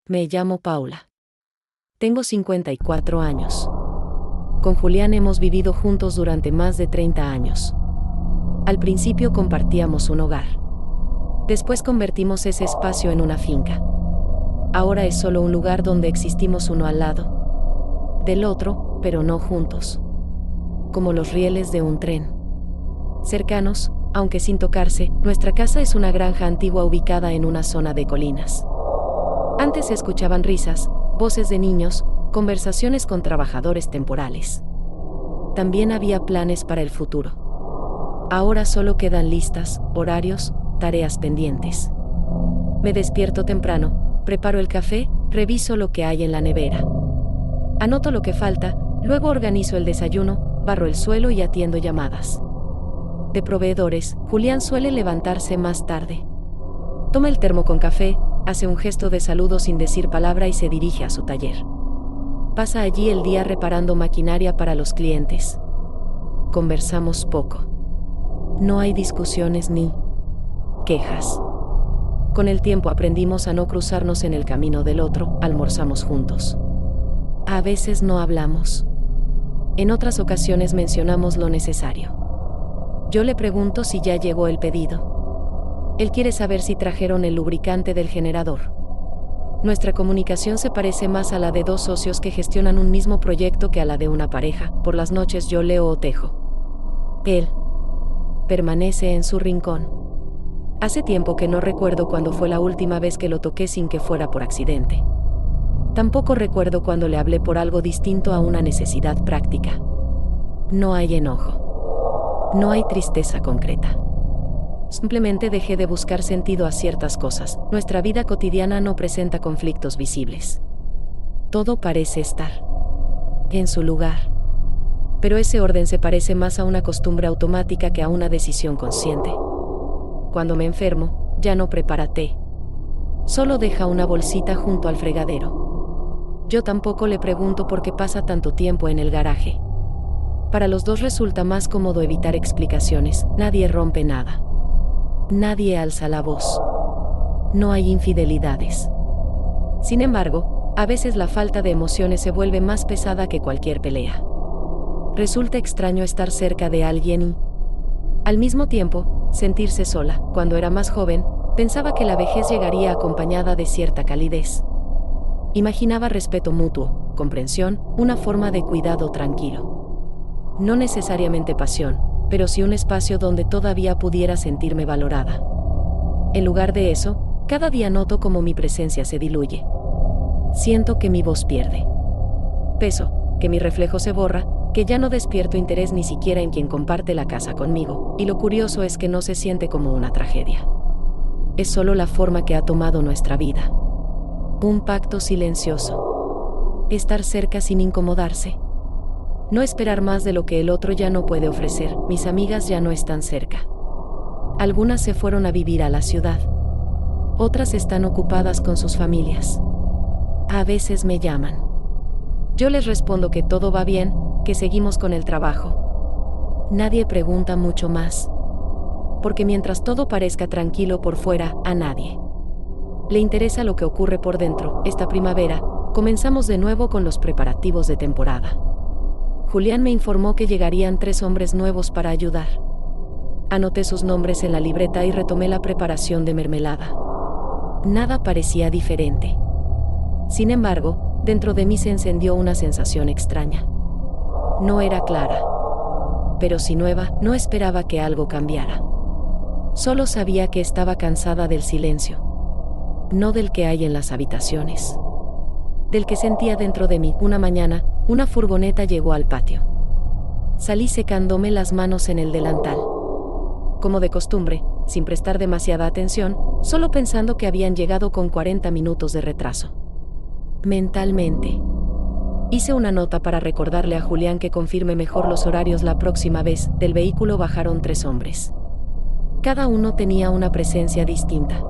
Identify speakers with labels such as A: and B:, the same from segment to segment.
A: Me llamo Paula. Tengo 54 años. Con Julián hemos vivido juntos durante más de 30 años. Al principio compartíamos un hogar. Después convertimos ese espacio en una finca. Ahora es solo un lugar donde existimos uno al lado del otro, pero no juntos. Como los rieles de un tren. Cercanos, aunque sin tocarse, nuestra casa es una granja antigua ubicada en una zona de colinas. Antes se escuchaban risas, voces de niños, conversaciones con trabajadores temporales. También había planes para el futuro. Ahora solo quedan listas, horarios, tareas pendientes. Me despierto temprano, preparo el café, reviso lo que hay en la nevera. Anoto lo que falta, luego organizo el desayuno, barro el suelo y atiendo llamadas de proveedores. Julián suele levantarse más tarde. Toma el termo con café, hace un gesto de saludo sin decir palabra y se dirige a su taller. Pasa allí el día reparando maquinaria para los clientes. Conversamos poco. No hay discusiones ni quejas. Con el tiempo aprendimos a no cruzarnos en el camino del otro, almorzamos juntos. A veces no hablamos. En otras ocasiones mencionamos lo necesario. Yo le pregunto si ya llegó el pedido. Él quiere saber si trajeron el lubricante del generador. Nuestra comunicación se parece más a la de dos socios que gestionan un mismo proyecto que a la de una pareja. Por las noches yo leo o tejo. Él permanece en su rincón. Hace tiempo que no recuerdo cuándo fue la última vez que lo toqué sin que fuera por accidente. Tampoco recuerdo cuando le hablé por algo distinto a una necesidad práctica. No hay enojo. No hay tristeza concreta. Simplemente dejé de buscar sentido a ciertas cosas. Nuestra vida cotidiana no presenta conflictos visibles. Todo parece estar en su lugar. Pero ese orden se parece más a una costumbre automática que a una decisión consciente. Cuando me enfermo, ya no prepara té. Solo deja una bolsita junto al fregadero. Yo tampoco le pregunto por qué pasa tanto tiempo en el garaje. Para los dos resulta más cómodo evitar explicaciones. Nadie rompe nada. Nadie alza la voz. No hay infidelidades. Sin embargo, a veces la falta de emociones se vuelve más pesada que cualquier pelea. Resulta extraño estar cerca de alguien y, al mismo tiempo, sentirse sola. Cuando era más joven, pensaba que la vejez llegaría acompañada de cierta calidez. Imaginaba respeto mutuo, comprensión, una forma de cuidado tranquilo. No necesariamente pasión, pero sí un espacio donde todavía pudiera sentirme valorada. En lugar de eso, cada día noto cómo mi presencia se diluye. Siento que mi voz pierde peso, que mi reflejo se borra, que ya no despierto interés ni siquiera en quien comparte la casa conmigo, y lo curioso es que no se siente como una tragedia. Es solo la forma que ha tomado nuestra vida. Un pacto silencioso. Estar cerca sin incomodarse. No esperar más de lo que el otro ya no puede ofrecer. Mis amigas ya no están cerca. Algunas se fueron a vivir a la ciudad. Otras están ocupadas con sus familias. A veces me llaman. Yo les respondo que todo va bien, que seguimos con el trabajo. Nadie pregunta mucho más. Porque mientras todo parezca tranquilo por fuera, a nadie le interesa lo que ocurre por dentro. Esta primavera, comenzamos de nuevo con los preparativos de temporada. Julián me informó que llegarían 3 hombres nuevos para ayudar. Anoté sus nombres en la libreta y retomé la preparación de mermelada. Nada parecía diferente. Sin embargo, dentro de mí se encendió una sensación extraña. No era clara, pero sí nueva. No esperaba que algo cambiara. Solo sabía que estaba cansada del silencio. No del que hay en las habitaciones. Del que sentía dentro de mí. Una mañana, una furgoneta llegó al patio. Salí secándome las manos en el delantal. Como de costumbre, sin prestar demasiada atención, solo pensando que habían llegado con 40 minutos de retraso. Mentalmente, hice una nota para recordarle a Julián que confirme mejor los horarios la próxima vez. Del vehículo bajaron 3 hombres. Cada uno tenía una presencia distinta.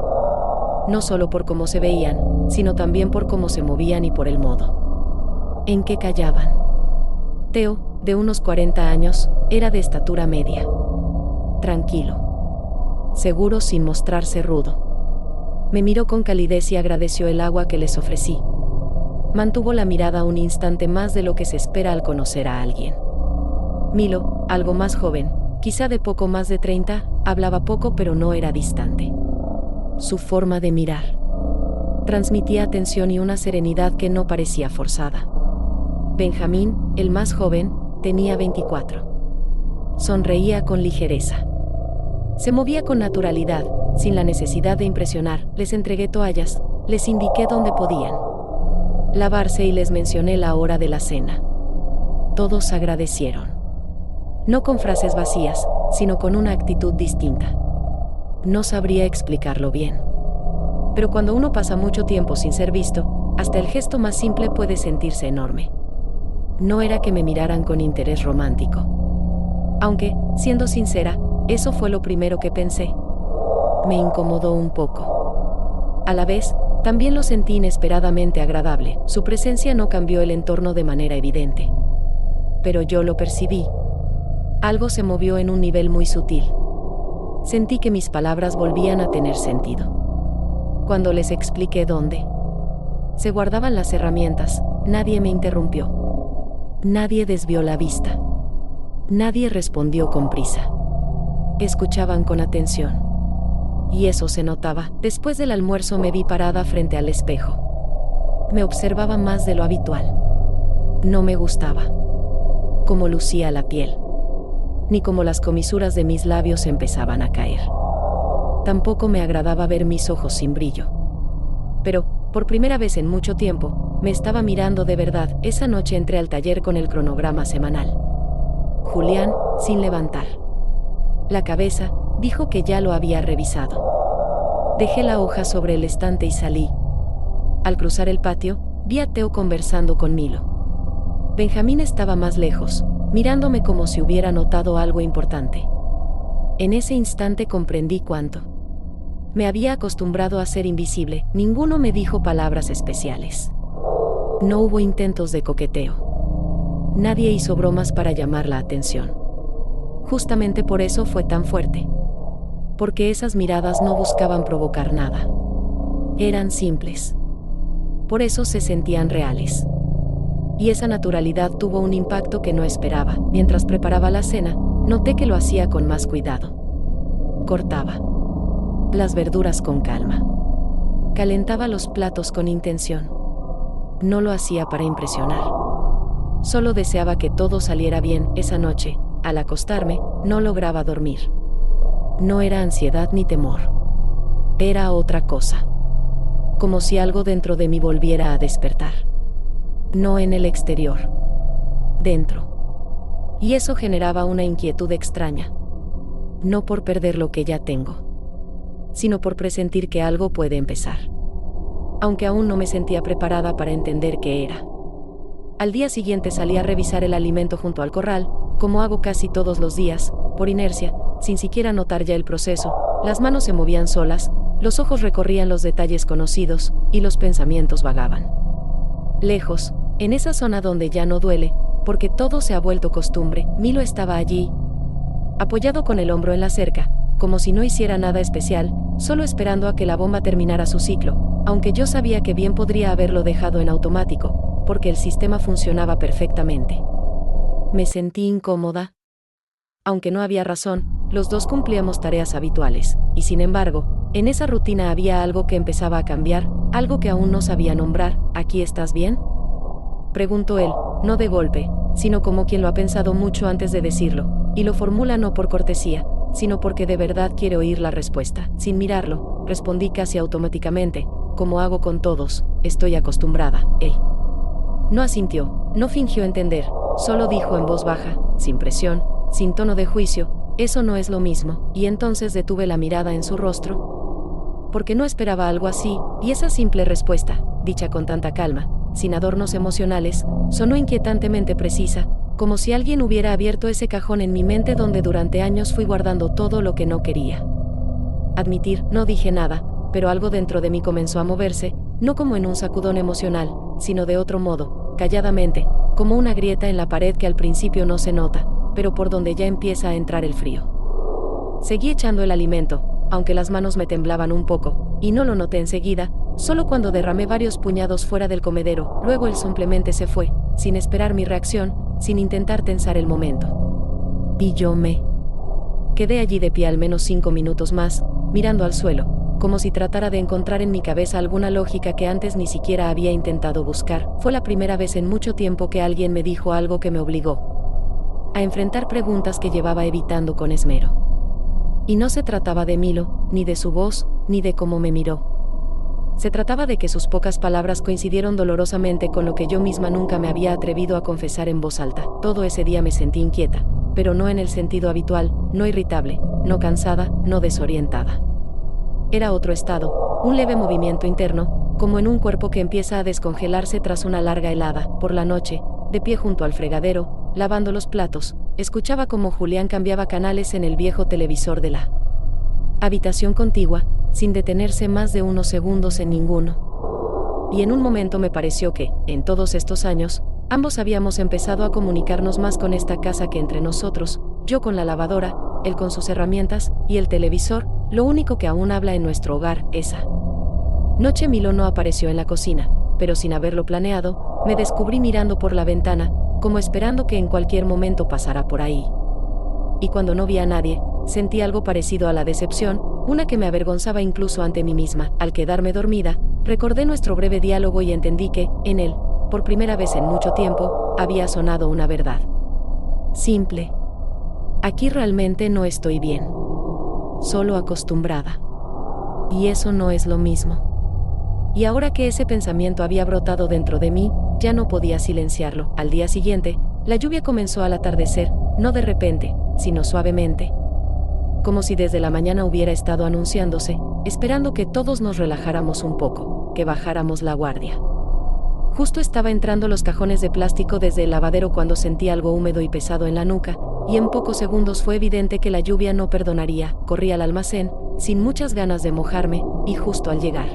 A: No solo por cómo se veían, sino también por cómo se movían y por el modo en que callaban. Teo, de unos 40 años, era de estatura media. Tranquilo. Seguro sin mostrarse rudo. Me miró con calidez y agradeció el agua que les ofrecí. Mantuvo la mirada un instante más de lo que se espera al conocer a alguien. Milo, algo más joven, quizá de poco más de 30, hablaba poco pero no era distante. Su forma de mirar transmitía atención y una serenidad que no parecía forzada. Benjamín, el más joven, tenía 24. Sonreía con ligereza. Se movía con naturalidad, sin la necesidad de impresionar. Les entregué toallas, les indiqué dónde podían lavarse y les mencioné la hora de la cena. Todos agradecieron. No con frases vacías, sino con una actitud distinta. No sabría explicarlo bien. Pero cuando uno pasa mucho tiempo sin ser visto, hasta el gesto más simple puede sentirse enorme. No era que me miraran con interés romántico. Aunque, siendo sincera, eso fue lo primero que pensé. Me incomodó un poco. A la vez, también lo sentí inesperadamente agradable. Su presencia no cambió el entorno de manera evidente. Pero yo lo percibí. Algo se movió en un nivel muy sutil. Sentí que mis palabras volvían a tener sentido. Cuando les expliqué dónde se guardaban las herramientas, nadie me interrumpió. Nadie desvió la vista. Nadie respondió con prisa. Escuchaban con atención. Y eso se notaba. Después del almuerzo me vi parada frente al espejo. Me observaba más de lo habitual. No me gustaba cómo lucía la piel, ni cómo las comisuras de mis labios empezaban a caer. Tampoco me agradaba ver mis ojos sin brillo. Pero, por primera vez en mucho tiempo, me estaba mirando de verdad. Esa noche entré al taller con el cronograma semanal. Julián, sin levantar la cabeza, dijo que ya lo había revisado. Dejé la hoja sobre el estante y salí. Al cruzar el patio, vi a Teo conversando con Milo. Benjamín estaba más lejos, mirándome como si hubiera notado algo importante. En ese instante comprendí cuánto me había acostumbrado a ser invisible. Ninguno me dijo palabras especiales. No hubo intentos de coqueteo. Nadie hizo bromas para llamar la atención. Justamente por eso fue tan fuerte. Porque esas miradas no buscaban provocar nada. Eran simples. Por eso se sentían reales. Y esa naturalidad tuvo un impacto que no esperaba. Mientras preparaba la cena, noté que lo hacía con más cuidado. Cortaba las verduras con calma. Calentaba los platos con intención. No lo hacía para impresionar. Solo deseaba que todo saliera bien. Esa noche, al acostarme, no lograba dormir. No era ansiedad ni temor. Era otra cosa. Como si algo dentro de mí volviera a despertar. No en el exterior. Dentro. Y eso generaba una inquietud extraña. No por perder lo que ya tengo, sino por presentir que algo puede empezar. Aunque aún no me sentía preparada para entender qué era. Al día siguiente salí a revisar el alimento junto al corral, como hago casi todos los días, por inercia, sin siquiera notar ya el proceso. Las manos se movían solas, los ojos recorrían los detalles conocidos, y los pensamientos vagaban. Lejos, en esa zona donde ya no duele, porque todo se ha vuelto costumbre, Milo estaba allí, apoyado con el hombro en la cerca, como si no hiciera nada especial, solo esperando a que la bomba terminara su ciclo, aunque yo sabía que bien podría haberlo dejado en automático, porque el sistema funcionaba perfectamente. Me sentí incómoda. Aunque no había razón, los dos cumplíamos tareas habituales, y sin embargo, en esa rutina había algo que empezaba a cambiar, algo que aún no sabía nombrar. ¿Aquí estás bien?, preguntó él, no de golpe, sino como quien lo ha pensado mucho antes de decirlo, y lo formula no por cortesía, sino porque de verdad quiere oír la respuesta. Sin mirarlo, respondí casi automáticamente, como hago con todos, estoy acostumbrada. Él no asintió, no fingió entender, solo dijo en voz baja, sin presión, sin tono de juicio, eso no es lo mismo, y entonces detuve la mirada en su rostro, porque no esperaba algo así, y esa simple respuesta, dicha con tanta calma, sin adornos emocionales, sonó inquietantemente precisa, como si alguien hubiera abierto ese cajón en mi mente donde durante años fui guardando todo lo que no quería admitir. No dije nada, pero algo dentro de mí comenzó a moverse, no como en un sacudón emocional, sino de otro modo, calladamente, como una grieta en la pared que al principio no se nota, pero por donde ya empieza a entrar el frío. Seguí echando el alimento, aunque las manos me temblaban un poco, y no lo noté enseguida, solo cuando derramé varios puñados fuera del comedero. Luego él simplemente se fue, sin esperar mi reacción, sin intentar tensar el momento. Y yo me quedé allí de pie al menos 5 minutos más, mirando al suelo, como si tratara de encontrar en mi cabeza alguna lógica que antes ni siquiera había intentado buscar. Fue la primera vez en mucho tiempo que alguien me dijo algo que me obligó a enfrentar preguntas que llevaba evitando con esmero. Y no se trataba de Milo, ni de su voz, ni de cómo me miró. Se trataba de que sus pocas palabras coincidieron dolorosamente con lo que yo misma nunca me había atrevido a confesar en voz alta. Todo ese día me sentí inquieta, pero no en el sentido habitual, no irritable, no cansada, no desorientada. Era otro estado, un leve movimiento interno, como en un cuerpo que empieza a descongelarse tras una larga helada. Por la noche, de pie junto al fregadero, lavando los platos, escuchaba cómo Julián cambiaba canales en el viejo televisor de la habitación contigua, sin detenerse más de unos segundos en ninguno. Y en un momento me pareció que, en todos estos años, ambos habíamos empezado a comunicarnos más con esta casa que entre nosotros, yo con la lavadora, él con sus herramientas, y el televisor, lo único que aún habla en nuestro hogar. Esa noche Milo no apareció en la cocina, pero sin haberlo planeado, me descubrí mirando por la ventana, como esperando que en cualquier momento pasara por ahí. Y cuando no vi a nadie, sentí algo parecido a la decepción, una que me avergonzaba incluso ante mí misma. Al quedarme dormida, recordé nuestro breve diálogo y entendí que, en él, por primera vez en mucho tiempo, había sonado una verdad simple. Aquí realmente no estoy bien. Solo acostumbrada. Y eso no es lo mismo. Y ahora que ese pensamiento había brotado dentro de mí, ya no podía silenciarlo. Al día siguiente, la lluvia comenzó al atardecer, no de repente, sino suavemente. Como si desde la mañana hubiera estado anunciándose, esperando que todos nos relajáramos un poco, que bajáramos la guardia. Justo estaba entrando los cajones de plástico desde el lavadero cuando sentí algo húmedo y pesado en la nuca, y en pocos segundos fue evidente que la lluvia no perdonaría. Corrí al almacén, sin muchas ganas de mojarme, y justo al llegar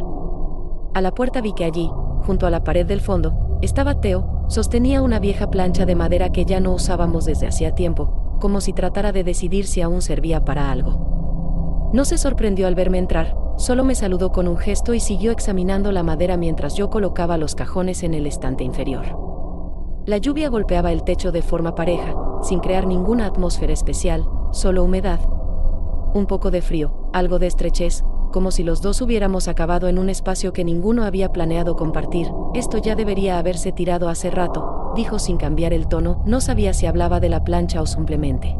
A: a la puerta vi que allí, junto a la pared del fondo, estaba Theo. Sostenía una vieja plancha de madera que ya no usábamos desde hacía tiempo, como si tratara de decidir si aún servía para algo. No se sorprendió al verme entrar, solo me saludó con un gesto y siguió examinando la madera mientras yo colocaba los cajones en el estante inferior. La lluvia golpeaba el techo de forma pareja, sin crear ninguna atmósfera especial, solo humedad. Un poco de frío, algo de estrechez, como si los dos hubiéramos acabado en un espacio que ninguno había planeado compartir. Esto ya debería haberse tirado hace rato, dijo sin cambiar el tono. No sabía si hablaba de la plancha o simplemente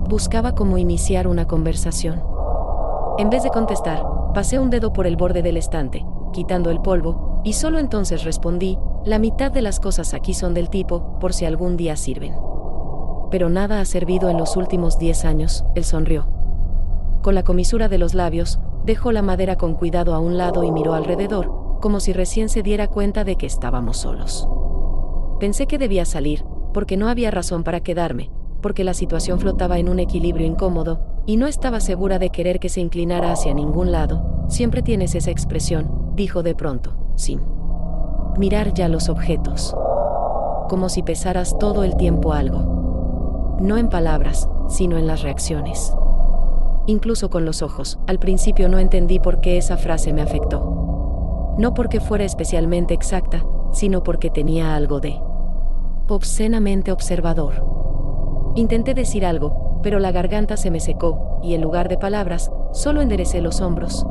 A: buscaba cómo iniciar una conversación. En vez de contestar, pasé un dedo por el borde del estante, quitando el polvo, y solo entonces respondí: la mitad de las cosas aquí son del tipo, por si algún día sirven. Pero nada ha servido en los últimos 10 años, él sonrió. Con la comisura de los labios, dejó la madera con cuidado a un lado y miró alrededor, como si recién se diera cuenta de que estábamos solos. Pensé que debía salir, porque no había razón para quedarme, porque la situación flotaba en un equilibrio incómodo, y no estaba segura de querer que se inclinara hacia ningún lado. Siempre tienes esa expresión, dijo de pronto, sin mirar ya los objetos. Como si pesaras todo el tiempo algo. No en palabras, sino en las reacciones. Incluso con los ojos. Al principio no entendí por qué esa frase me afectó. No porque fuera especialmente exacta, sino porque tenía algo de obscenamente observador. Intenté decir algo, pero la garganta se me secó, y en lugar de palabras, solo enderecé los hombros,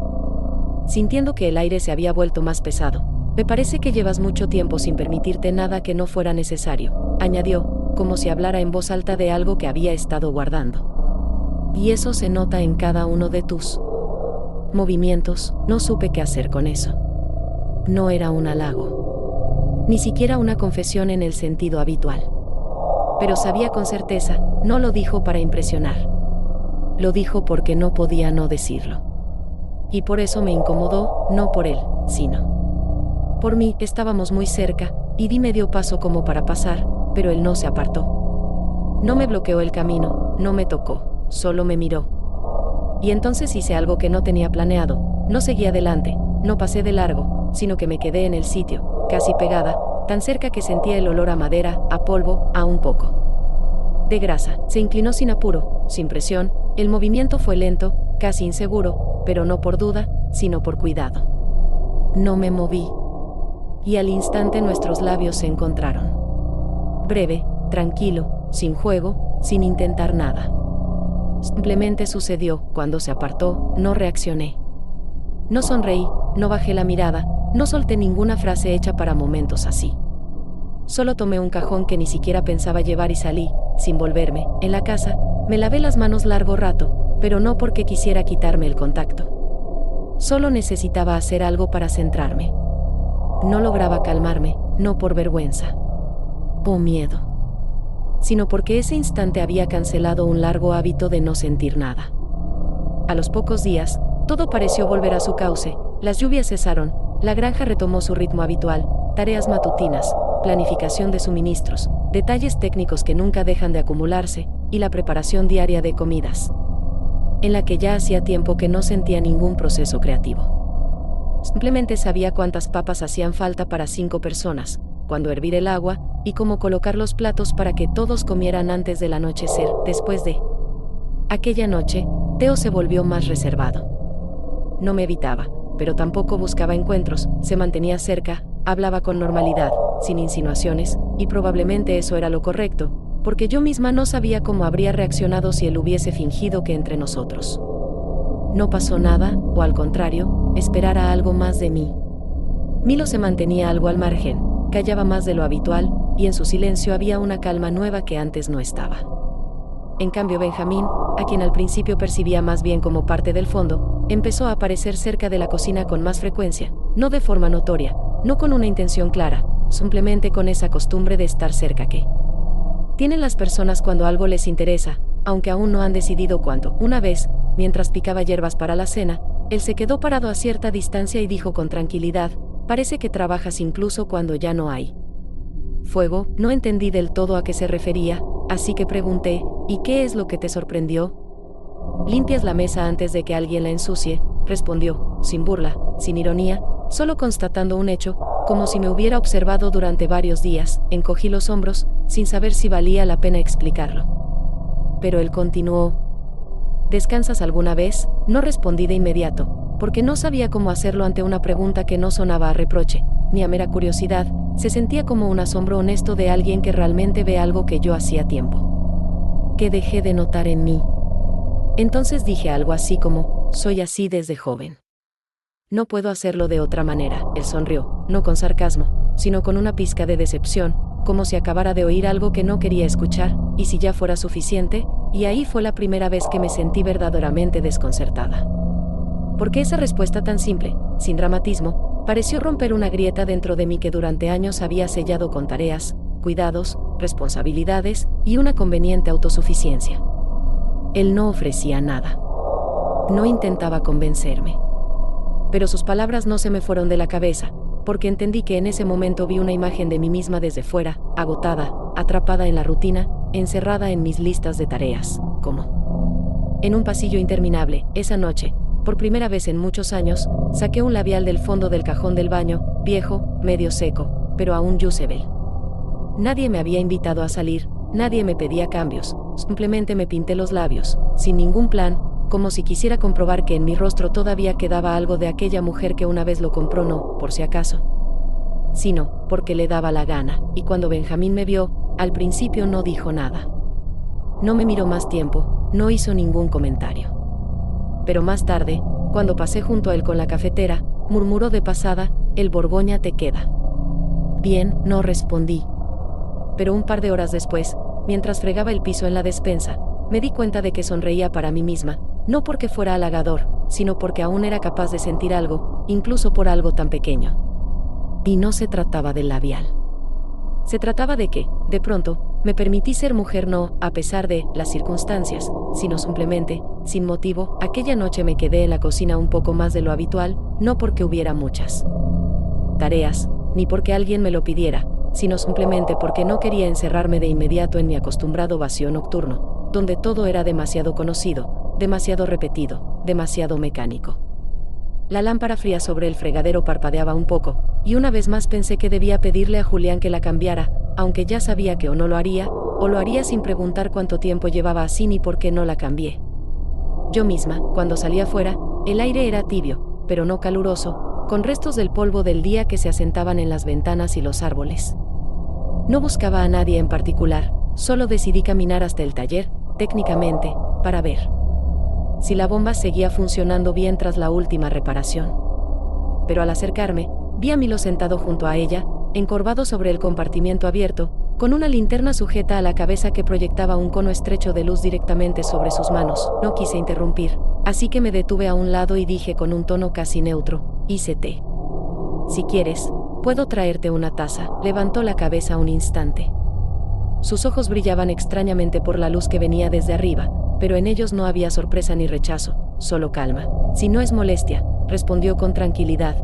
A: sintiendo que el aire se había vuelto más pesado. Me parece que llevas mucho tiempo sin permitirte nada que no fuera necesario, añadió, como si hablara en voz alta de algo que había estado guardando. Y eso se nota en cada uno de tus movimientos. No supe qué hacer con eso. No era un halago. Ni siquiera una confesión en el sentido habitual. Pero sabía con certeza, no lo dijo para impresionar. Lo dijo porque no podía no decirlo. Y por eso me incomodó, no por él, sino por mí. Estábamos muy cerca, y di medio paso como para pasar, pero él no se apartó. No me bloqueó el camino, no me tocó. Solo me miró. Y entonces hice algo que no tenía planeado. No seguí adelante, no pasé de largo, sino que me quedé en el sitio, casi pegada, tan cerca que sentía el olor a madera, a polvo, a un poco de grasa. Se inclinó sin apuro, sin presión. El movimiento fue lento, casi inseguro, pero no por duda, sino por cuidado. No me moví. Y al instante nuestros labios se encontraron. Breve, tranquilo, sin juego, sin intentar nada. Simplemente sucedió. Cuando se apartó, no reaccioné. No sonreí, no bajé la mirada, no solté ninguna frase hecha para momentos así. Solo tomé un cajón que ni siquiera pensaba llevar y salí, sin volverme. En la casa, me lavé las manos largo rato, pero no porque quisiera quitarme el contacto. Solo necesitaba hacer algo para centrarme. No lograba calmarme, no por vergüenza o miedo, sino porque ese instante había cancelado un largo hábito de no sentir nada. A los pocos días, todo pareció volver a su cauce, las lluvias cesaron, la granja retomó su ritmo habitual, tareas matutinas, planificación de suministros, detalles técnicos que nunca dejan de acumularse, y la preparación diaria de comidas, en la que ya hacía tiempo que no sentía ningún proceso creativo. Simplemente sabía cuántas papas hacían falta para 5 personas, cuándo hervir el agua, y cómo colocar los platos para que todos comieran antes del anochecer. Después de aquella noche, Theo se volvió más reservado. No me evitaba, pero tampoco buscaba encuentros, se mantenía cerca, hablaba con normalidad, sin insinuaciones, y probablemente eso era lo correcto, porque yo misma no sabía cómo habría reaccionado si él hubiese fingido que entre nosotros no pasó nada, o al contrario, esperara algo más de mí. Milo se mantenía algo al margen, callaba más de lo habitual, y en su silencio había una calma nueva que antes no estaba. En cambio Benjamín, a quien al principio percibía más bien como parte del fondo, empezó a aparecer cerca de la cocina con más frecuencia, no de forma notoria, no con una intención clara, simplemente con esa costumbre de estar cerca que tienen las personas cuando algo les interesa, aunque aún no han decidido cuánto. Una vez, mientras picaba hierbas para la cena, él se quedó parado a cierta distancia y dijo con tranquilidad: «Parece que trabajas incluso cuando ya no hay fuego». No entendí del todo a qué se refería, así que pregunté: «¿Y qué es lo que te sorprendió?». «Limpias la mesa antes de que alguien la ensucie», respondió, sin burla, sin ironía, solo constatando un hecho, como si me hubiera observado durante varios días. Encogí los hombros, sin saber si valía la pena explicarlo. Pero él continuó: «¿Descansas alguna vez?». No respondí de inmediato, porque no sabía cómo hacerlo ante una pregunta que no sonaba a reproche, ni a mera curiosidad, se sentía como un asombro honesto de alguien que realmente ve algo que yo hacía tiempo que dejé de notar en mí. Entonces dije algo así como: «Soy así desde joven. No puedo hacerlo de otra manera». Él sonrió, no con sarcasmo, sino con una pizca de decepción, como si acabara de oír algo que no quería escuchar, y si ya fuera suficiente, y ahí fue la primera vez que me sentí verdaderamente desconcertada. Porque esa respuesta tan simple, sin dramatismo, pareció romper una grieta dentro de mí que durante años había sellado con tareas, cuidados, responsabilidades y una conveniente autosuficiencia. Él no ofrecía nada. No intentaba convencerme. Pero sus palabras no se me fueron de la cabeza, porque entendí que en ese momento vi una imagen de mí misma desde fuera, agotada, atrapada en la rutina, encerrada en mis listas de tareas, como en un pasillo interminable. Esa noche, por primera vez en muchos años, saqué un labial del fondo del cajón del baño, viejo, medio seco, pero aún usable. Nadie me había invitado a salir, nadie me pedía cambios, simplemente me pinté los labios, sin ningún plan, como si quisiera comprobar que en mi rostro todavía quedaba algo de aquella mujer que una vez lo compró, no por si acaso, sino porque le daba la gana. Y cuando Benjamín me vio, al principio no dijo nada. No me miró más tiempo, no hizo ningún comentario. Pero más tarde, cuando pasé junto a él con la cafetera, murmuró de pasada: «El Borgoña te queda bien». No respondí. Pero un par de horas después, mientras fregaba el piso en la despensa, me di cuenta de que sonreía para mí misma, no porque fuera halagador, sino porque aún era capaz de sentir algo, incluso por algo tan pequeño. Y no se trataba del labial. Se trataba de que, de pronto, me permití ser mujer, no a pesar de las circunstancias, sino simplemente, sin motivo. Aquella noche me quedé en la cocina un poco más de lo habitual, no porque hubiera muchas tareas, ni porque alguien me lo pidiera, sino simplemente porque no quería encerrarme de inmediato en mi acostumbrado vacío nocturno, donde todo era demasiado conocido, demasiado repetido, demasiado mecánico. La lámpara fría sobre el fregadero parpadeaba un poco, y una vez más pensé que debía pedirle a Julián que la cambiara, aunque ya sabía que o no lo haría, o lo haría sin preguntar cuánto tiempo llevaba así ni por qué no la cambié. Yo misma, cuando salí afuera, el aire era tibio, pero no caluroso, con restos del polvo del día que se asentaban en las ventanas y los árboles. No buscaba a nadie en particular, solo decidí caminar hasta el taller, técnicamente, para ver si la bomba seguía funcionando bien tras la última reparación. Pero al acercarme, vi a Milo sentado junto a ella, encorvado sobre el compartimiento abierto, con una linterna sujeta a la cabeza que proyectaba un cono estrecho de luz directamente sobre sus manos. No quise interrumpir, así que me detuve a un lado y dije con un tono casi neutro: hice té. Si quieres, puedo traerte una taza. Levantó la cabeza un instante. Sus ojos brillaban extrañamente por la luz que venía desde arriba, pero en ellos no había sorpresa ni rechazo, solo calma. Si no es molestia, respondió con tranquilidad,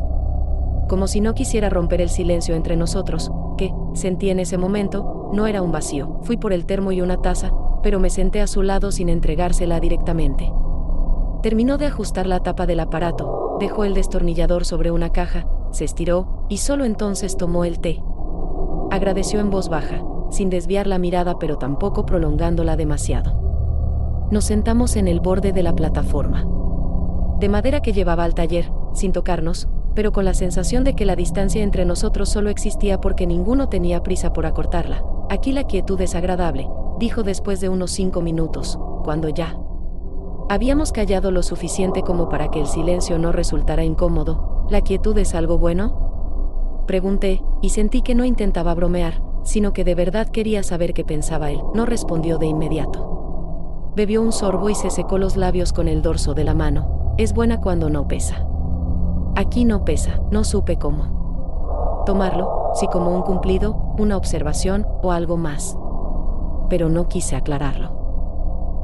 A: como si no quisiera romper el silencio entre nosotros, que, sentí en ese momento, no era un vacío. Fui por el termo y una taza, pero me senté a su lado sin entregársela directamente. Terminó de ajustar la tapa del aparato, dejó el destornillador sobre una caja, se estiró, y solo entonces tomó el té. Agradeció en voz baja, sin desviar la mirada pero tampoco prolongándola demasiado. Nos sentamos en el borde de la plataforma de madera que llevaba al taller, sin tocarnos, pero con la sensación de que la distancia entre nosotros solo existía porque ninguno tenía prisa por acortarla. Aquí la quietud es agradable, dijo después de unos 5 minutos, cuando ya habíamos callado lo suficiente como para que el silencio no resultara incómodo. ¿La quietud es algo bueno?, pregunté, y sentí que no intentaba bromear, sino que de verdad quería saber qué pensaba él. No respondió de inmediato. Bebió un sorbo y se secó los labios con el dorso de la mano. Es buena cuando no pesa. Aquí no pesa. No supe cómo tomarlo, si como un cumplido, una observación o algo más. Pero no quise aclararlo.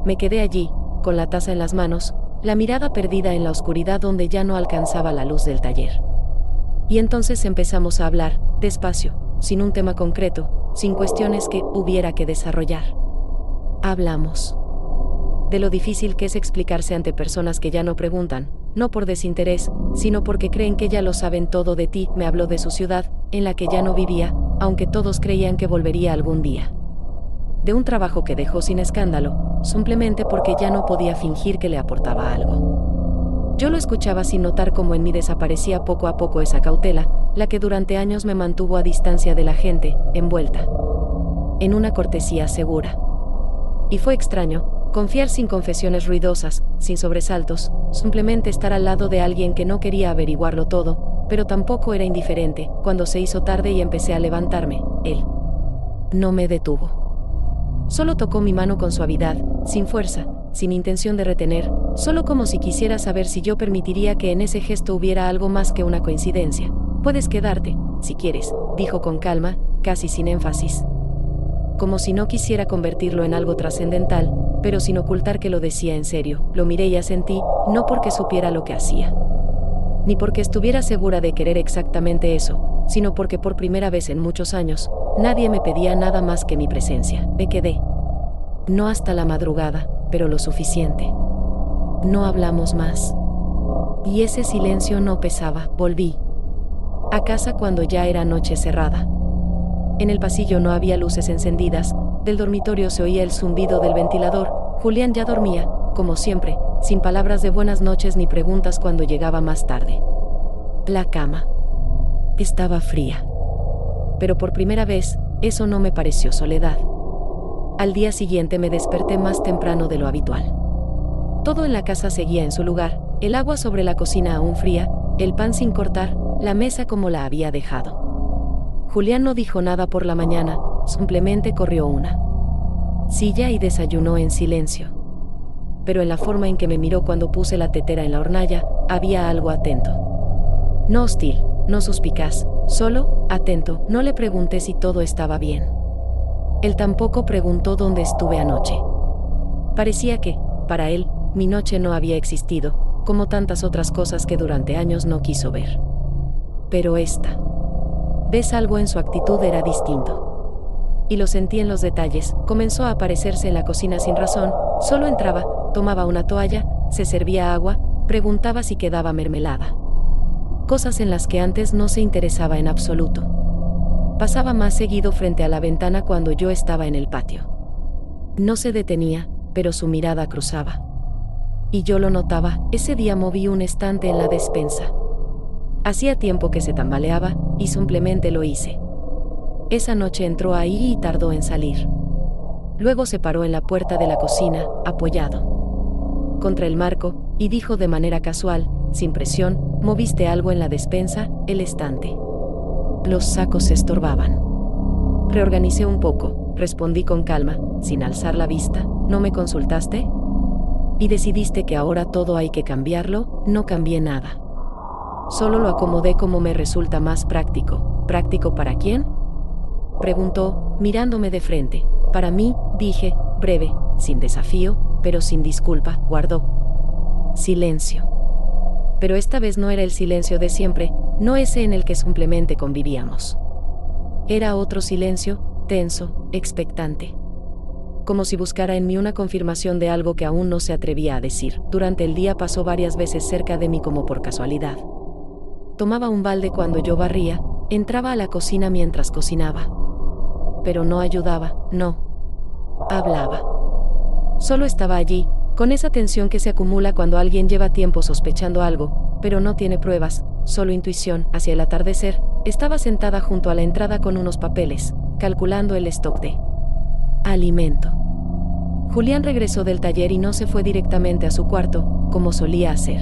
A: Me quedé allí, con la taza en las manos, la mirada perdida en la oscuridad donde ya no alcanzaba la luz del taller. Y entonces empezamos a hablar, despacio, sin un tema concreto, sin cuestiones que hubiera que desarrollar. Hablamos de lo difícil que es explicarse ante personas que ya no preguntan, no por desinterés, sino porque creen que ya lo saben todo de ti. Me habló de su ciudad, en la que ya no vivía, aunque todos creían que volvería algún día. De un trabajo que dejó sin escándalo, simplemente porque ya no podía fingir que le aportaba algo. Yo lo escuchaba sin notar cómo en mí desaparecía poco a poco esa cautela, la que durante años me mantuvo a distancia de la gente, envuelta en una cortesía segura. Y fue extraño confiar sin confesiones ruidosas, sin sobresaltos, simplemente estar al lado de alguien que no quería averiguarlo todo, pero tampoco era indiferente. Cuando se hizo tarde y empecé a levantarme, él no me detuvo. Solo tocó mi mano con suavidad, sin fuerza, sin intención de retener, solo como si quisiera saber si yo permitiría que en ese gesto hubiera algo más que una coincidencia. Puedes quedarte, si quieres, dijo con calma, casi sin énfasis. Como si no quisiera convertirlo en algo trascendental, pero sin ocultar que lo decía en serio. Lo miré y asentí, no porque supiera lo que hacía, ni porque estuviera segura de querer exactamente eso, sino porque por primera vez en muchos años, nadie me pedía nada más que mi presencia. Me quedé. No hasta la madrugada, pero lo suficiente. No hablamos más. Y ese silencio no pesaba. Volví a casa cuando ya era noche cerrada. En el pasillo no había luces encendidas, del dormitorio se oía el zumbido del ventilador. Julián ya dormía, como siempre, sin palabras de buenas noches ni preguntas cuando llegaba más tarde. La cama estaba fría. Pero por primera vez, eso no me pareció soledad. Al día siguiente me desperté más temprano de lo habitual. Todo en la casa seguía en su lugar, el agua sobre la cocina aún fría, el pan sin cortar, la mesa como la había dejado. Julián no dijo nada por la mañana, simplemente corrió una silla y desayunó en silencio. Pero en la forma en que me miró cuando puse la tetera en la hornalla, había algo atento. No hostil, no suspicaz, solo atento. No le pregunté si todo estaba bien. Él tampoco preguntó dónde estuve anoche. Parecía que, para él, mi noche no había existido, como tantas otras cosas que durante años no quiso ver. Pero esta vez algo en su actitud era distinto. Y lo sentí en los detalles. Comenzó a aparecerse en la cocina sin razón, solo entraba, tomaba una toalla, se servía agua, preguntaba si quedaba mermelada. Cosas en las que antes no se interesaba en absoluto. Pasaba más seguido frente a la ventana cuando yo estaba en el patio. No se detenía, pero su mirada cruzaba Y yo lo notaba. Ese día moví un estante en la despensa. Hacía tiempo que se tambaleaba, y simplemente lo hice. Esa noche entró ahí y tardó en salir. Luego se paró en la puerta de la cocina, apoyado contra el marco, y dijo de manera casual, sin presión: ¿moviste algo en la despensa, el estante? Los sacos se estorbaban. Reorganicé un poco, respondí con calma, sin alzar la vista. ¿No me consultaste? ¿Y decidiste que ahora todo hay que cambiarlo? No cambié nada. Solo lo acomodé como me resulta más práctico. ¿Práctico para quién?, preguntó, mirándome de frente. Para mí, dije, breve, sin desafío, pero sin disculpa. Guardó silencio. Pero esta vez no era el silencio de siempre, no ese en el que simplemente convivíamos. Era otro silencio, tenso, expectante. Como si buscara en mí una confirmación de algo que aún no se atrevía a decir. Durante el día pasó varias veces cerca de mí como por casualidad. Tomaba un balde cuando yo barría, entraba a la cocina mientras cocinaba. Pero no ayudaba, no hablaba. Solo estaba allí, con esa tensión que se acumula cuando alguien lleva tiempo sospechando algo, pero no tiene pruebas, solo intuición. Hacia el atardecer, estaba sentada junto a la entrada con unos papeles, calculando el stock de alimento. Julián regresó del taller y no se fue directamente a su cuarto, como solía hacer.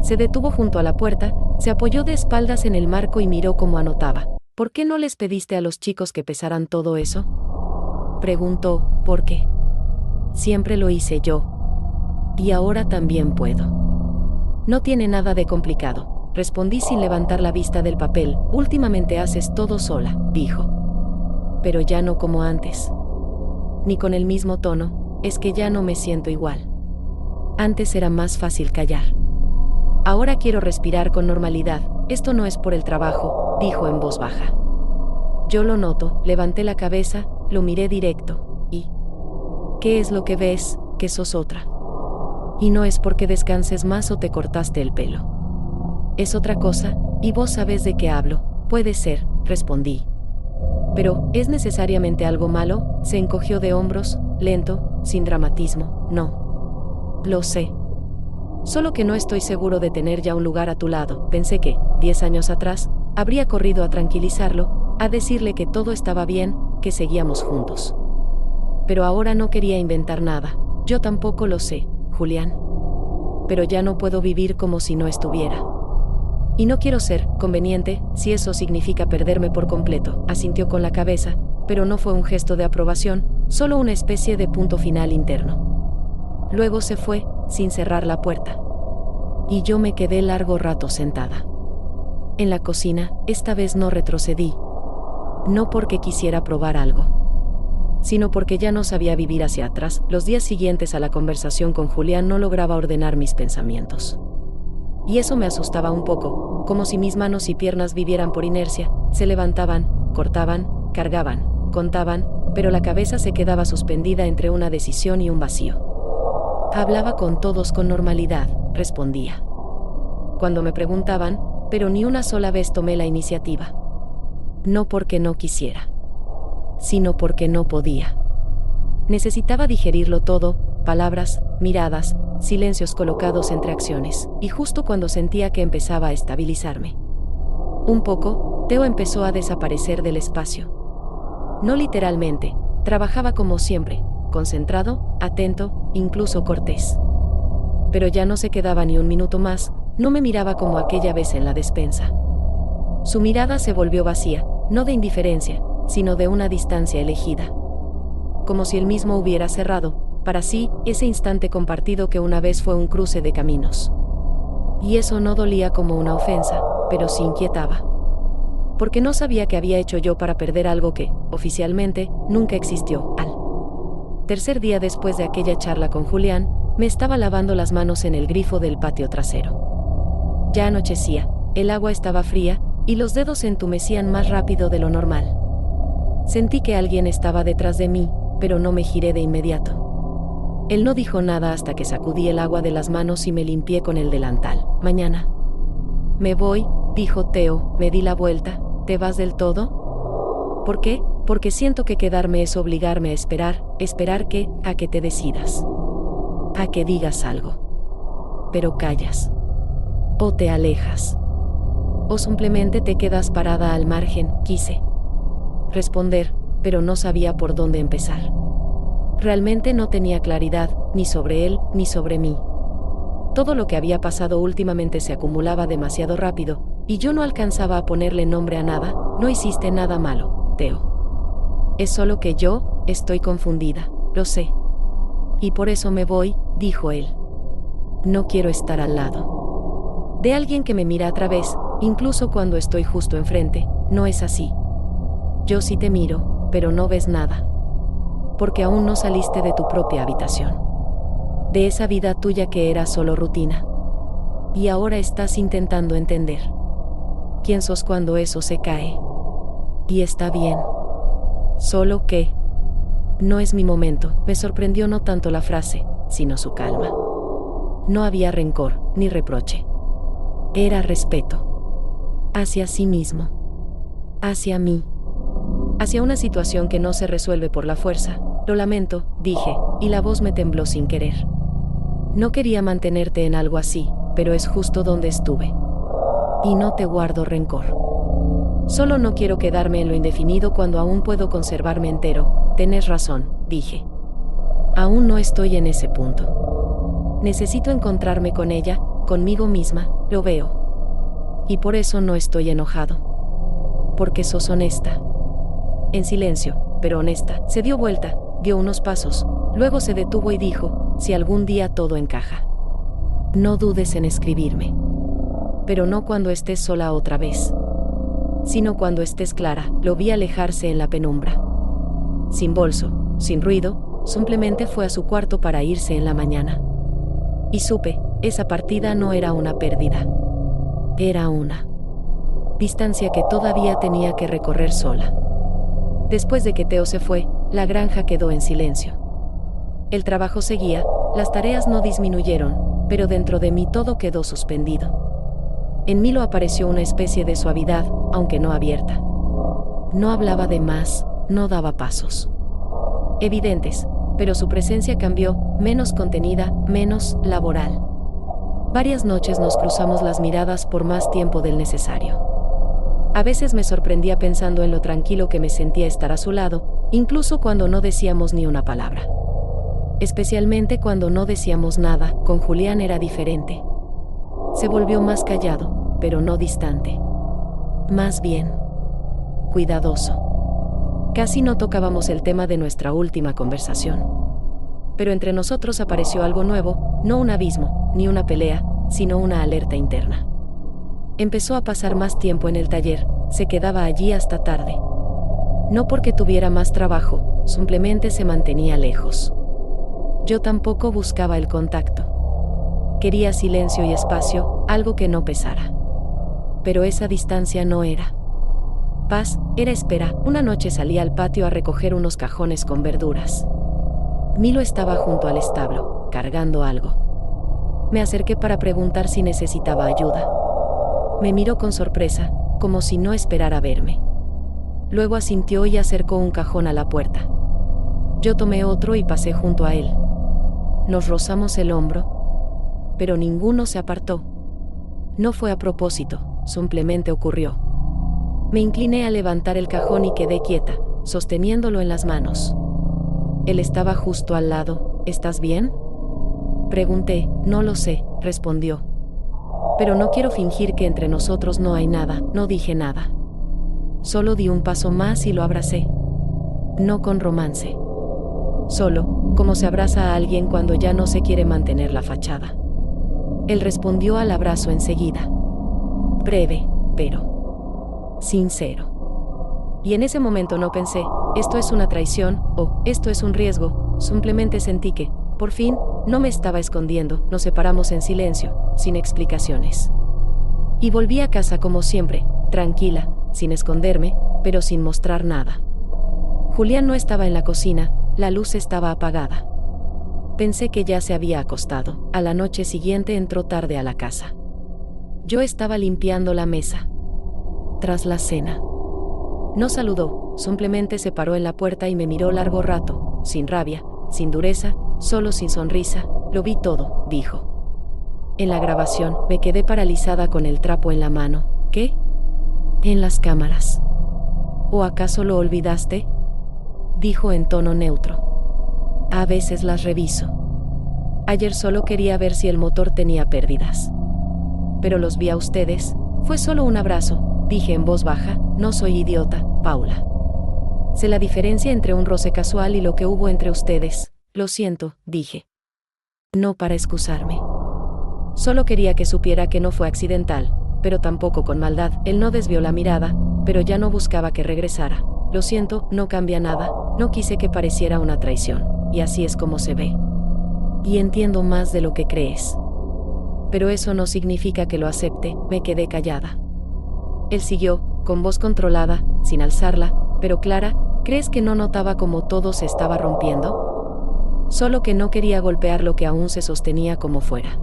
A: Se detuvo junto a la puerta, se apoyó de espaldas en el marco y miró cómo anotaba. ¿Por qué no les pediste a los chicos que pesaran todo eso?, preguntó. ¿Por qué? Siempre lo hice yo. Y ahora también puedo. No tiene nada de complicado, respondí sin levantar la vista del papel. Últimamente haces todo sola, dijo. Pero ya no como antes. Ni con el mismo tono, es que ya no me siento igual. Antes era más fácil callar. Ahora quiero respirar con normalidad. Esto no es por el trabajo, dijo en voz baja. Yo lo noto, levanté la cabeza, lo miré directo. ¿Y qué es lo que ves? Que sos otra. Y no es porque descanses más o te cortaste el pelo. Es otra cosa, y vos sabés de qué hablo. Puede ser, respondí. Pero, ¿es necesariamente algo malo? Se encogió de hombros, lento, sin dramatismo. No. Lo sé. Solo que no estoy seguro de tener ya un lugar a tu lado. Pensé que, 10 años atrás, habría corrido a tranquilizarlo, a decirle que todo estaba bien, que seguíamos juntos. Pero ahora no quería inventar nada. Yo tampoco lo sé, Julián. Pero ya no puedo vivir como si no estuviera. Y no quiero ser conveniente, si eso significa perderme por completo. Asintió con la cabeza, pero no fue un gesto de aprobación, solo una especie de punto final interno. Luego se fue, sin cerrar la puerta. Y yo me quedé largo rato sentada. En la cocina, esta vez no retrocedí. No porque quisiera probar algo, sino porque ya no sabía vivir hacia atrás. Los días siguientes a la conversación con Julián no lograba ordenar mis pensamientos. Y eso me asustaba un poco, como si mis manos y piernas vivieran por inercia, se levantaban, cortaban, cargaban, contaban, pero la cabeza se quedaba suspendida entre una decisión y un vacío. Hablaba con todos con normalidad, respondía. Cuando me preguntaban, pero ni una sola vez tomé la iniciativa. No porque no quisiera, sino porque no podía. Necesitaba digerirlo todo, palabras, miradas, silencios colocados entre acciones, y justo cuando sentía que empezaba a estabilizarme un poco, Teo empezó a desaparecer del espacio. No literalmente, trabajaba como siempre, concentrado, atento, incluso cortés. Pero ya no se quedaba ni un minuto más, no me miraba como aquella vez en la despensa. Su mirada se volvió vacía, no de indiferencia, sino de una distancia elegida. Como si él mismo hubiera cerrado, para sí, ese instante compartido que una vez fue un cruce de caminos. Y eso no dolía como una ofensa, pero sí inquietaba. Porque no sabía qué había hecho yo para perder algo que, oficialmente, nunca existió. Al tercer día después de aquella charla con Julián, me estaba lavando las manos en el grifo del patio trasero. Ya anochecía, el agua estaba fría, y los dedos se entumecían más rápido de lo normal. Sentí que alguien estaba detrás de mí, pero no me giré de inmediato. Él no dijo nada hasta que sacudí el agua de las manos y me limpié con el delantal. Mañana me voy, dijo Teo. Me di la vuelta. ¿Te vas del todo? ¿Por qué? Porque siento que quedarme es obligarme a esperar que te decidas. a que digas algo. Pero callas. O te alejas. O simplemente te quedas parada al margen, quise responder, pero no sabía por dónde empezar. Realmente no tenía claridad, ni sobre él, ni sobre mí. Todo lo que había pasado últimamente se acumulaba demasiado rápido, y yo no alcanzaba a ponerle nombre a nada. No hiciste nada malo, Theo. Es solo que yo estoy confundida, lo sé. Y por eso me voy, dijo él. No quiero estar al lado de alguien que me mira a través, incluso cuando estoy justo enfrente. No es así. Yo sí te miro, pero no ves nada. Porque aún no saliste de tu propia habitación. De esa vida tuya que era solo rutina. Y ahora estás intentando entender quién sos cuando eso se cae. Y está bien. Solo que no es mi momento. Me sorprendió no tanto la frase, sino su calma. No había rencor, ni reproche. Era respeto. Hacia sí mismo. Hacia mí. Hacia una situación que no se resuelve por la fuerza. Lo lamento, dije, y la voz me tembló sin querer. No quería mantenerte en algo así, pero es justo donde estuve. Y no te guardo rencor. Solo no quiero quedarme en lo indefinido cuando aún puedo conservarme entero. Tenés razón, dije. Aún no estoy en ese punto. Necesito encontrarme con ella, conmigo misma, lo veo. Y por eso no estoy enojado. Porque sos honesta. En silencio, pero honesta, se dio vuelta, dio unos pasos, luego se detuvo y dijo, si algún día todo encaja. No dudes en escribirme. Pero no cuando estés sola otra vez. Sino cuando estés clara. Lo vi alejarse en la penumbra. Sin bolso, sin ruido, simplemente fue a su cuarto para irse en la mañana. Y supe, esa partida no era una pérdida. Era una distancia que todavía tenía que recorrer sola. Después de que Theo se fue, la granja quedó en silencio. El trabajo seguía, las tareas no disminuyeron, pero dentro de mí todo quedó suspendido. En Milo apareció una especie de suavidad, aunque no abierta. No hablaba de más, no daba pasos evidentes, pero su presencia cambió, menos contenida, menos laboral. Varias noches nos cruzamos las miradas por más tiempo del necesario. A veces me sorprendía pensando en lo tranquilo que me sentía estar a su lado, incluso cuando no decíamos ni una palabra. Especialmente cuando no decíamos nada. Con Julián era diferente. Se volvió más callado, pero no distante. Más bien cuidadoso. Casi no tocábamos el tema de nuestra última conversación. Pero entre nosotros apareció algo nuevo, no un abismo, ni una pelea, sino una alerta interna. Empezó a pasar más tiempo en el taller, se quedaba allí hasta tarde. No porque tuviera más trabajo, simplemente se mantenía lejos. Yo tampoco buscaba el contacto. Quería silencio y espacio, algo que no pesara. Pero esa distancia no era paz, era espera. Una noche salí al patio a recoger unos cajones con verduras. Milo estaba junto al establo, cargando algo. Me acerqué para preguntar si necesitaba ayuda. Me miró con sorpresa, como si no esperara verme. Luego asintió y acercó un cajón a la puerta. Yo tomé otro y pasé junto a él. Nos rozamos el hombro, pero ninguno se apartó. No fue a propósito, simplemente ocurrió. Me incliné a levantar el cajón y quedé quieta, sosteniéndolo en las manos. Él estaba justo al lado. ¿Estás bien?, pregunté. No lo sé, respondió. Pero no quiero fingir que entre nosotros no hay nada. No dije nada. Solo di un paso más y lo abracé. No con romance. Solo, como se abraza a alguien cuando ya no se quiere mantener la fachada. Él respondió al abrazo enseguida. Breve, pero sincero. Y en ese momento no pensé, esto es una traición, o esto es un riesgo. Simplemente sentí que, por fin, no me estaba escondiendo. Nos separamos en silencio, sin explicaciones. Y volví a casa como siempre, tranquila, sin esconderme, pero sin mostrar nada. Julián no estaba en la cocina, la luz estaba apagada. Pensé que ya se había acostado. A la noche siguiente entró tarde a la casa. Yo estaba limpiando la mesa. Tras la cena. No saludó, simplemente se paró en la puerta y me miró largo rato, sin rabia, sin dureza, solo sin sonrisa. Lo vi todo, dijo. En la grabación, me quedé paralizada con el trapo en la mano. ¿Qué? En las cámaras. ¿O acaso lo olvidaste? Dijo en tono neutro. A veces las reviso. Ayer solo quería ver si el motor tenía pérdidas. Pero los vi a ustedes. Fue solo un abrazo, dije en voz baja. No soy idiota, Paula. Sé la diferencia entre un roce casual y lo que hubo entre ustedes. Lo siento, dije. No para excusarme. Solo quería que supiera que no fue accidental, pero tampoco con maldad. Él no desvió la mirada, pero ya no buscaba que regresara. Lo siento, no cambia nada. No quise que pareciera una traición, y así es como se ve. Y entiendo más de lo que crees. Pero eso no significa que lo acepte. Me quedé callada. Él siguió, con voz controlada, sin alzarla, pero clara. ¿Crees que no notaba cómo todo se estaba rompiendo? Solo que no quería golpear lo que aún se sostenía como fuera.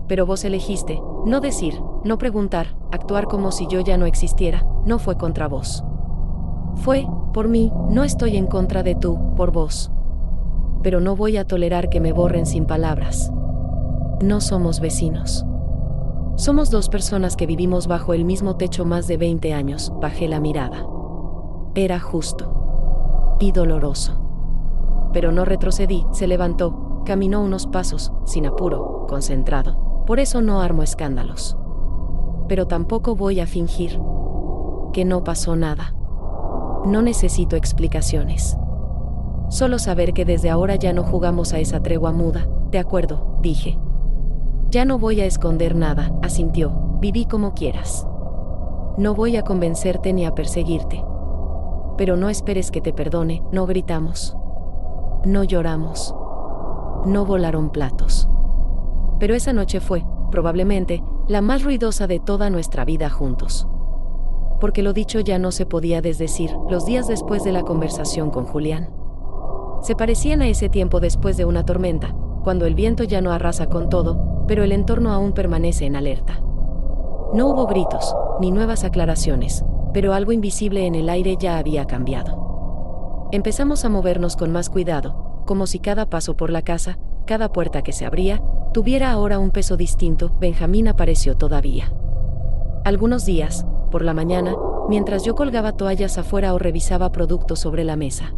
A: Pero vos elegiste, no decir, no preguntar, actuar como si yo ya no existiera. No fue contra vos. Fue, por mí. No estoy en contra de tú, por vos. Pero no voy a tolerar que me borren sin palabras. No somos vecinos. Somos dos personas que vivimos bajo el mismo techo más de 20 años. Bajé la mirada. Era justo. Y doloroso. Pero no retrocedí. Se levantó, caminó unos pasos, sin apuro, concentrado. Por eso no armo escándalos. Pero tampoco voy a fingir que no pasó nada. No necesito explicaciones. Solo saber que desde ahora ya no jugamos a esa tregua muda. De acuerdo, dije. Ya no voy a esconder nada, asintió. Viví como quieras. No voy a convencerte ni a perseguirte. Pero no esperes que te perdone. No gritamos. No lloramos. No volaron platos. Pero esa noche fue, probablemente, la más ruidosa de toda nuestra vida juntos. Porque lo dicho ya no se podía desdecir. Los días después de la conversación con Julián se parecían a ese tiempo después de una tormenta, cuando el viento ya no arrasa con todo, pero el entorno aún permanece en alerta. No hubo gritos, ni nuevas aclaraciones, pero algo invisible en el aire ya había cambiado. Empezamos a movernos con más cuidado, como si cada paso por la casa, cada puerta que se abría, tuviera ahora un peso distinto. Benjamín apareció todavía. Algunos días, por la mañana, mientras yo colgaba toallas afuera o revisaba productos sobre la mesa.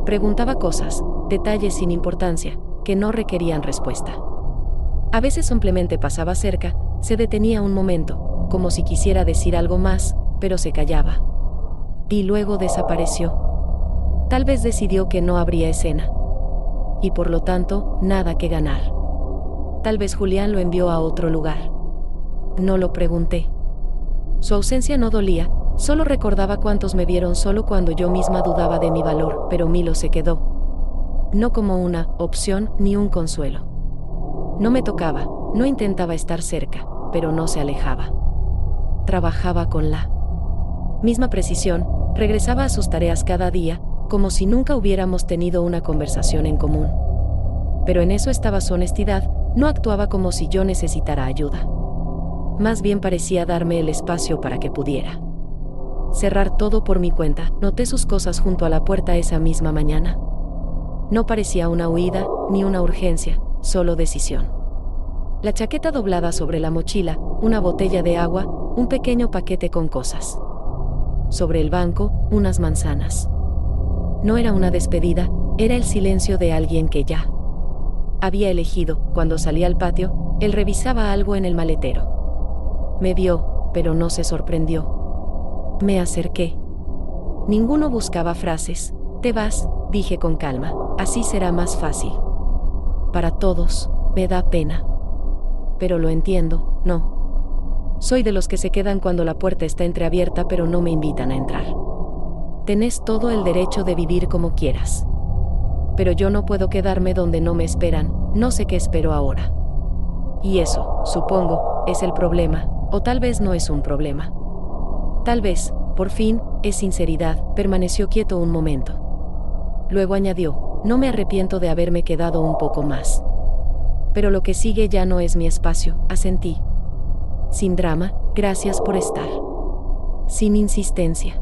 A: Preguntaba cosas, detalles sin importancia, que no requerían respuesta. A veces simplemente pasaba cerca, se detenía un momento, como si quisiera decir algo más, pero se callaba. Y luego desapareció. Tal vez decidió que no habría escena. Y por lo tanto, nada que ganar. Tal vez Julián lo envió a otro lugar. No lo pregunté. Su ausencia no dolía, solo recordaba cuántos me vieron solo cuando yo misma dudaba de mi valor, pero Milo se quedó. No como una opción ni un consuelo. No me tocaba, no intentaba estar cerca, pero no se alejaba. Trabajaba con la misma precisión, regresaba a sus tareas cada día, como si nunca hubiéramos tenido una conversación en común. Pero en eso estaba su honestidad, no actuaba como si yo necesitara ayuda. Más bien parecía darme el espacio para que pudiera cerrar todo por mi cuenta. Noté sus cosas junto a la puerta esa misma mañana. No parecía una huida, ni una urgencia, solo decisión. La chaqueta doblada sobre la mochila, una botella de agua, un pequeño paquete con cosas. Sobre el banco, unas manzanas. No era una despedida, era el silencio de alguien que ya había elegido. Cuando salí al patio, él revisaba algo en el maletero. Me vio, pero no se sorprendió. Me acerqué. Ninguno buscaba frases. Te vas, dije con calma, así será más fácil. Para todos, me da pena. Pero lo entiendo, no. Soy de los que se quedan cuando la puerta está entreabierta pero no me invitan a entrar. Tenés todo el derecho de vivir como quieras. Pero yo no puedo quedarme donde no me esperan, no sé qué espero ahora. Y eso, supongo, es el problema, o tal vez no es un problema. Tal vez, por fin, es sinceridad. Permaneció quieto un momento. Luego añadió, no me arrepiento de haberme quedado un poco más. Pero lo que sigue ya no es mi espacio, asentí. Sin drama, gracias por estar. Sin insistencia.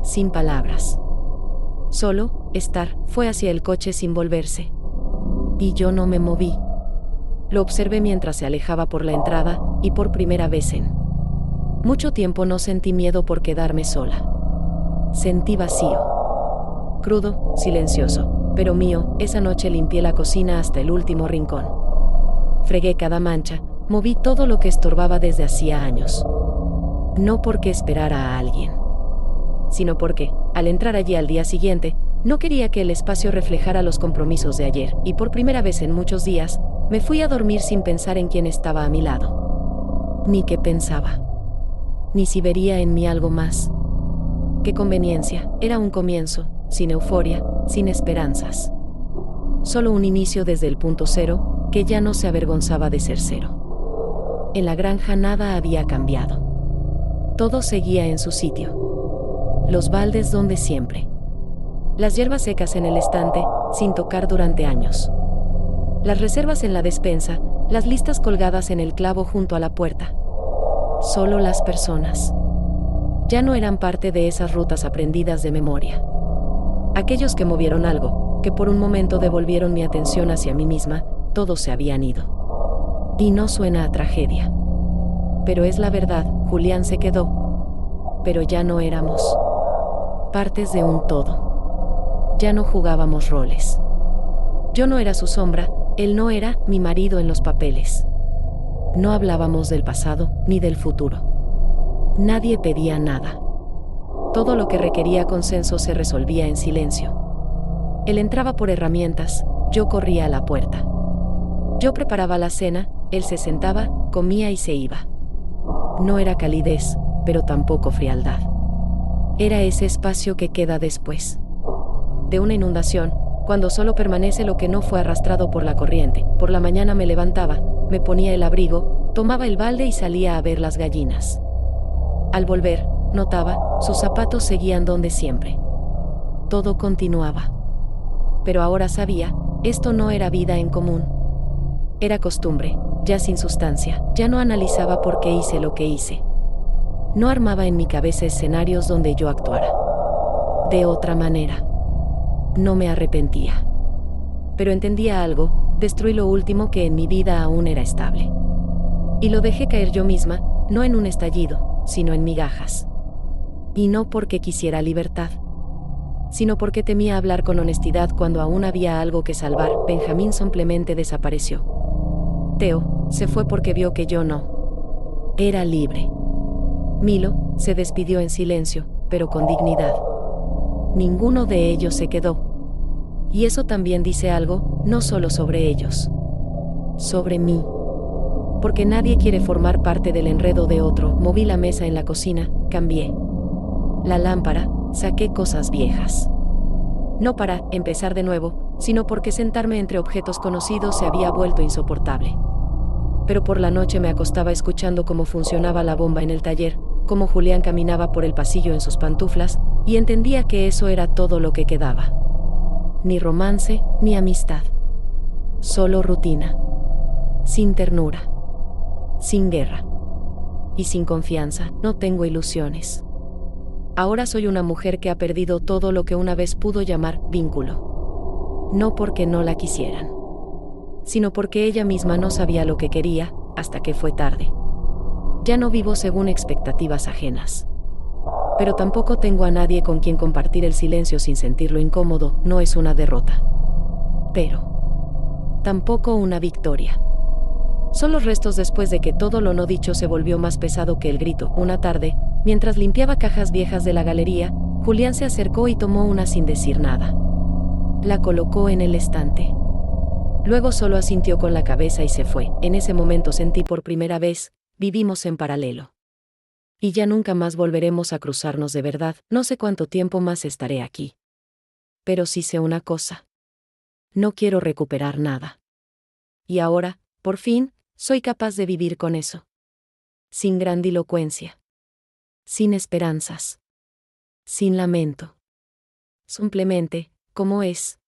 A: Sin palabras. Solo, estar. Fue hacia el coche sin volverse. Y yo no me moví. Lo observé mientras se alejaba por la entrada, y por primera vez en mucho tiempo no sentí miedo por quedarme sola. Sentí vacío. Crudo, silencioso, pero mío. Esa noche limpié la cocina hasta el último rincón. Fregué cada mancha, moví todo lo que estorbaba desde hacía años. No porque esperara a alguien, sino porque, al entrar allí al día siguiente, no quería que el espacio reflejara los compromisos de ayer, y por primera vez en muchos días, me fui a dormir sin pensar en quién estaba a mi lado. Ni qué pensaba. Ni si vería en mí algo más. Qué conveniencia, era un comienzo, sin euforia, sin esperanzas. Solo un inicio desde el punto cero, que ya no se avergonzaba de ser cero. En la granja nada había cambiado. Todo seguía en su sitio. Los baldes donde siempre. Las hierbas secas en el estante, sin tocar durante años. Las reservas en la despensa, las listas colgadas en el clavo junto a la puerta. Solo las personas. Ya no eran parte de esas rutas aprendidas de memoria. Aquellos que movieron algo, que por un momento devolvieron mi atención hacia mí misma, todos se habían ido. Y no suena a tragedia. Pero es la verdad, Julián se quedó. Pero ya no éramos partes de un todo. Ya no jugábamos roles. Yo no era su sombra, él no era mi marido en los papeles. No hablábamos del pasado, ni del futuro. Nadie pedía nada. Todo lo que requería consenso se resolvía en silencio. Él entraba por herramientas, yo corría a la puerta. Yo preparaba la cena, él se sentaba, comía y se iba. No era calidez, pero tampoco frialdad. Era ese espacio que queda después de una inundación, cuando solo permanece lo que no fue arrastrado por la corriente. Por la mañana me levantaba, me ponía el abrigo, tomaba el balde y salía a ver las gallinas. Al volver, notaba, sus zapatos seguían donde siempre. Todo continuaba. Pero ahora sabía, esto no era vida en común. Era costumbre, ya sin sustancia. Ya no analizaba por qué hice lo que hice. No armaba en mi cabeza escenarios donde yo actuara de otra manera. No me arrepentía. Pero entendía algo, destruí lo último que en mi vida aún era estable. Y lo dejé caer yo misma, no en un estallido, sino en migajas. Y no porque quisiera libertad, sino porque temía hablar con honestidad cuando aún había algo que salvar. Benjamín simplemente desapareció. Teo se fue porque vio que yo no era libre. Milo se despidió en silencio, pero con dignidad. Ninguno de ellos se quedó. Y eso también dice algo, no solo sobre ellos, sobre mí. Porque nadie quiere formar parte del enredo de otro. Moví la mesa en la cocina, cambié la lámpara, saqué cosas viejas. No para empezar de nuevo, sino porque sentarme entre objetos conocidos se había vuelto insoportable. Pero por la noche me acostaba escuchando cómo funcionaba la bomba en el taller, cómo Julián caminaba por el pasillo en sus pantuflas, y entendía que eso era todo lo que quedaba. Ni romance, ni amistad. Solo rutina. Sin ternura. Sin guerra. Y sin confianza, no tengo ilusiones. Ahora soy una mujer que ha perdido todo lo que una vez pudo llamar vínculo. No porque no la quisieran, sino porque ella misma no sabía lo que quería, hasta que fue tarde. Ya no vivo según expectativas ajenas. Pero tampoco tengo a nadie con quien compartir el silencio sin sentirlo incómodo. No es una derrota. Pero tampoco una victoria. Son los restos después de que todo lo no dicho se volvió más pesado que el grito. Una tarde, mientras limpiaba cajas viejas de la galería, Julián se acercó y tomó una sin decir nada. La colocó en el estante. Luego solo asintió con la cabeza y se fue. En ese momento sentí por primera vez, vivimos en paralelo. Y ya nunca más volveremos a cruzarnos de verdad. No sé cuánto tiempo más estaré aquí. Pero sí sé una cosa. No quiero recuperar nada. Y ahora, por fin, soy capaz de vivir con eso. Sin grandilocuencia. Sin esperanzas. Sin lamento. Simplemente, como es,